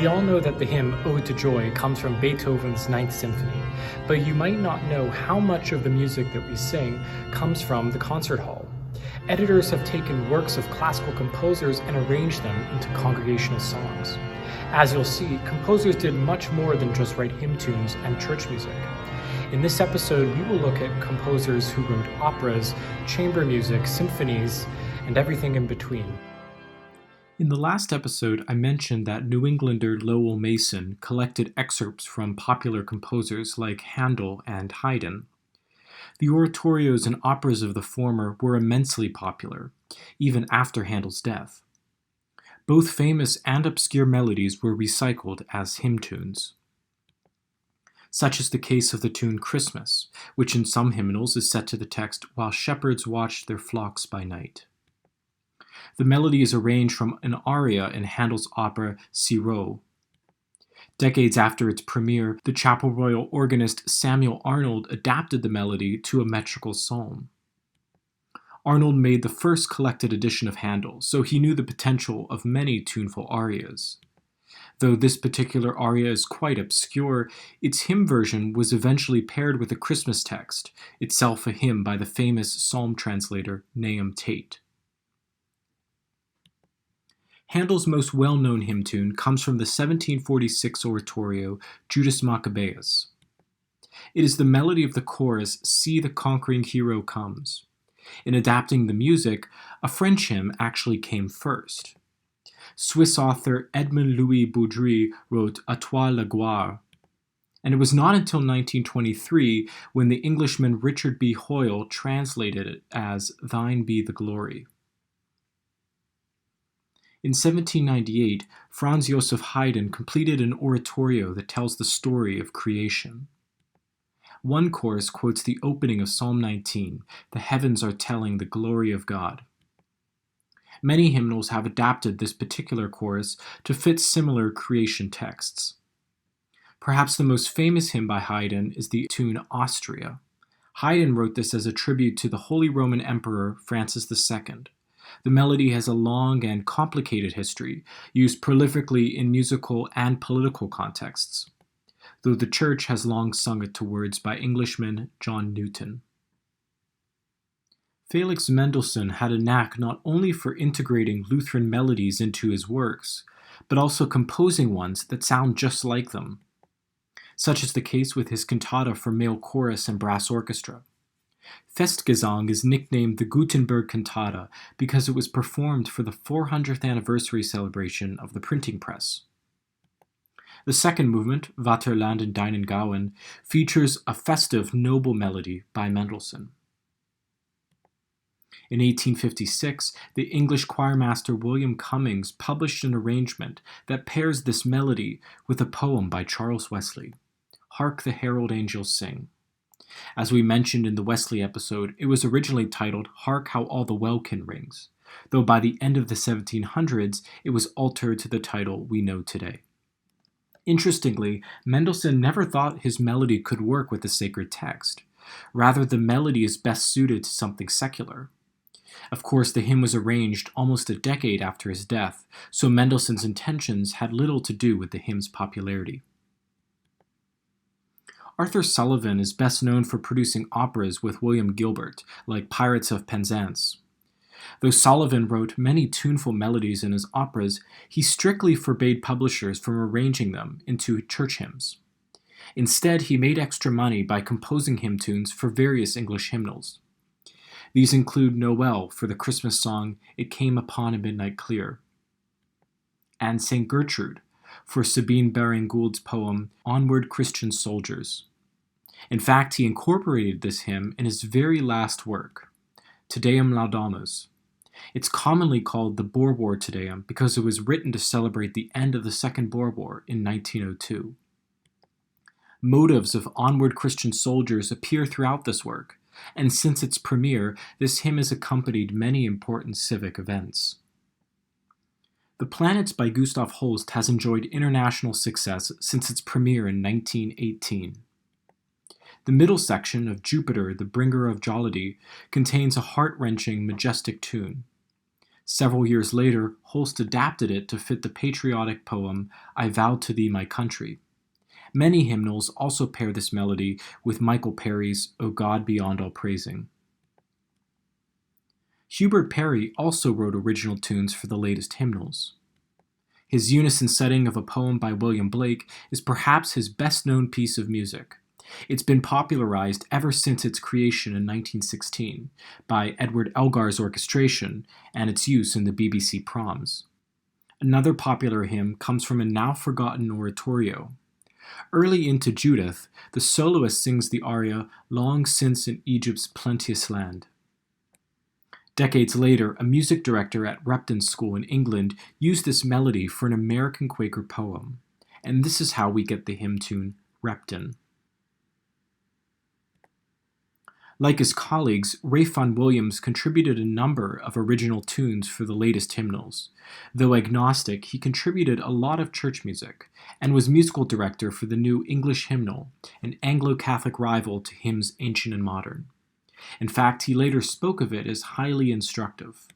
We all know that the hymn Ode to Joy comes from Beethoven's Ninth Symphony, but you might not know how much of the music that we sing comes from the concert hall. Editors have taken works of classical composers and arranged them into congregational songs. As you'll see, composers did much more than just write hymn tunes and church music. In this episode, we will look at composers who wrote operas, chamber music, symphonies, and everything in between. In the last episode, I mentioned that New Englander Lowell Mason collected excerpts from popular composers like Handel and Haydn. The oratorios and operas of the former were immensely popular, even after Handel's death. Both famous and obscure melodies were recycled as hymn tunes. Such is the case of the tune Christmas, which in some hymnals is set to the text, "While shepherds watched their flocks by night." The melody is arranged from an aria in Handel's opera Ciro. Decades after its premiere, the Chapel Royal organist Samuel Arnold adapted the melody to a metrical psalm. Arnold made the first collected edition of Handel, so he knew the potential of many tuneful arias. Though this particular aria is quite obscure, its hymn version was eventually paired with a Christmas text, itself a hymn by the famous psalm translator Nahum Tate. Handel's most well-known hymn tune comes from the 1746 oratorio Judas Maccabeus. It is the melody of the chorus, "See the conquering hero comes." In adapting the music, a French hymn actually came first. Swiss author Edmond Louis Baudry wrote "A toi la gloire," and it was not until 1923 when the Englishman Richard B. Hoyle translated it as "Thine be the glory." In 1798, Franz Joseph Haydn completed an oratorio that tells the story of creation. One chorus quotes the opening of Psalm 19, "The heavens are telling the glory of God." Many hymnals have adapted this particular chorus to fit similar creation texts. Perhaps the most famous hymn by Haydn is the tune Austria. Haydn wrote this as a tribute to the Holy Roman Emperor Francis II. The melody has a long and complicated history, used prolifically in musical and political contexts, though the Church has long sung it to words by Englishman John Newton. Felix Mendelssohn had a knack not only for integrating Lutheran melodies into his works, but also composing ones that sound just like them. Such is the case with his cantata for male chorus and brass orchestra. Festgesang is nicknamed the Gutenberg Cantata because it was performed for the 400th anniversary celebration of the printing press. The second movement, Vaterland in Deinen Gauen, features a festive, noble melody by Mendelssohn. In 1856, the English choirmaster William Cummings published an arrangement that pairs this melody with a poem by Charles Wesley, "Hark the Herald Angels Sing." As we mentioned in the Wesley episode, it was originally titled "Hark How All the Welkin Rings," though by the end of the 1700s, it was altered to the title we know today. Interestingly, Mendelssohn never thought his melody could work with the sacred text. Rather, the melody is best suited to something secular. Of course, the hymn was arranged almost a decade after his death, so Mendelssohn's intentions had little to do with the hymn's popularity. Arthur Sullivan is best known for producing operas with William Gilbert, like Pirates of Penzance. Though Sullivan wrote many tuneful melodies in his operas, he strictly forbade publishers from arranging them into church hymns. Instead, he made extra money by composing hymn tunes for various English hymnals. These include Noel for the Christmas song "It Came Upon a Midnight Clear," and St. Gertrude for Sabine Baring-Gould's poem "Onward Christian Soldiers." In fact, he incorporated this hymn in his very last work, Te Deum Laudamus. It's commonly called the Boer War Te Deum because it was written to celebrate the end of the Second Boer War in 1902. Motives of Onward Christian Soldiers appear throughout this work, and since its premiere, this hymn has accompanied many important civic events. The Planets by Gustav Holst has enjoyed international success since its premiere in 1918. The middle section of Jupiter, the Bringer of Jollity, contains a heart-wrenching, majestic tune. Several years later, Holst adapted it to fit the patriotic poem, I Vowed to Thee My Country. Many hymnals also pair this melody with Michael Parry's O God Beyond All Praising. Hubert Parry also wrote original tunes for the latest hymnals. His unison setting of a poem by William Blake is perhaps his best-known piece of music. It's been popularized ever since its creation in 1916 by Edward Elgar's orchestration and its use in the BBC proms. Another popular hymn comes from a now-forgotten oratorio. Early into Judith, the soloist sings the aria Long Since in Egypt's Plenteous Land. Decades later, a music director at Repton School in England used this melody for an American Quaker poem, and this is how we get the hymn tune Repton. Like his colleagues, Ralph Williams contributed a number of original tunes for the latest hymnals. Though agnostic, he contributed a lot of church music, and was musical director for the New English Hymnal, an Anglo-Catholic rival to hymns ancient and modern. In fact, he later spoke of it as highly instructive.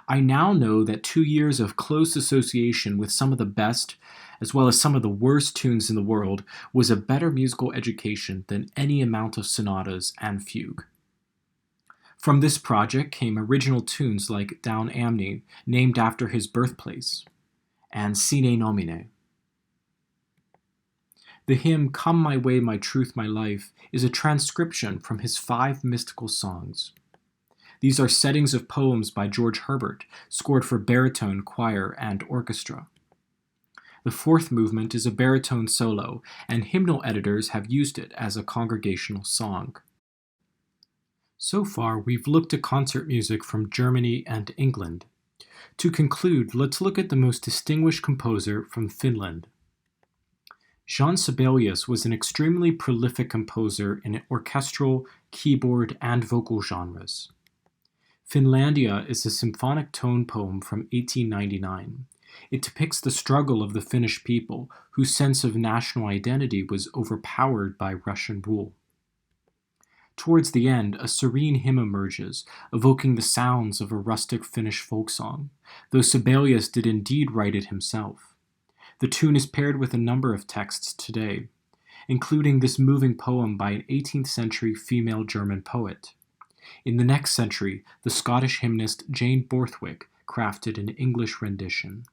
I now know that 2 years of close association with some of the best, as well as some of the worst tunes in the world, was a better musical education than any amount of sonatas and fugue. From this project came original tunes like Down Amne, named after his birthplace, and Sine Nomine. The hymn Come My Way, My Truth, My Life is a transcription from his 5 mystical songs. These are settings of poems by George Herbert, scored for baritone, choir, and orchestra. The 4th movement is a baritone solo, and hymnal editors have used it as a congregational song. So far, we've looked at concert music from Germany and England. To conclude, let's look at the most distinguished composer from Finland. Jean Sibelius was an extremely prolific composer in orchestral, keyboard, and vocal genres. Finlandia is a symphonic tone poem from 1899. It depicts the struggle of the Finnish people, whose sense of national identity was overpowered by Russian rule. Towards the end, a serene hymn emerges, evoking the sounds of a rustic Finnish folk song, though Sibelius did indeed write it himself. The tune is paired with a number of texts today, including this moving poem by an 18th-century female German poet. In the next century, the Scottish hymnist Jane Borthwick crafted an English rendition.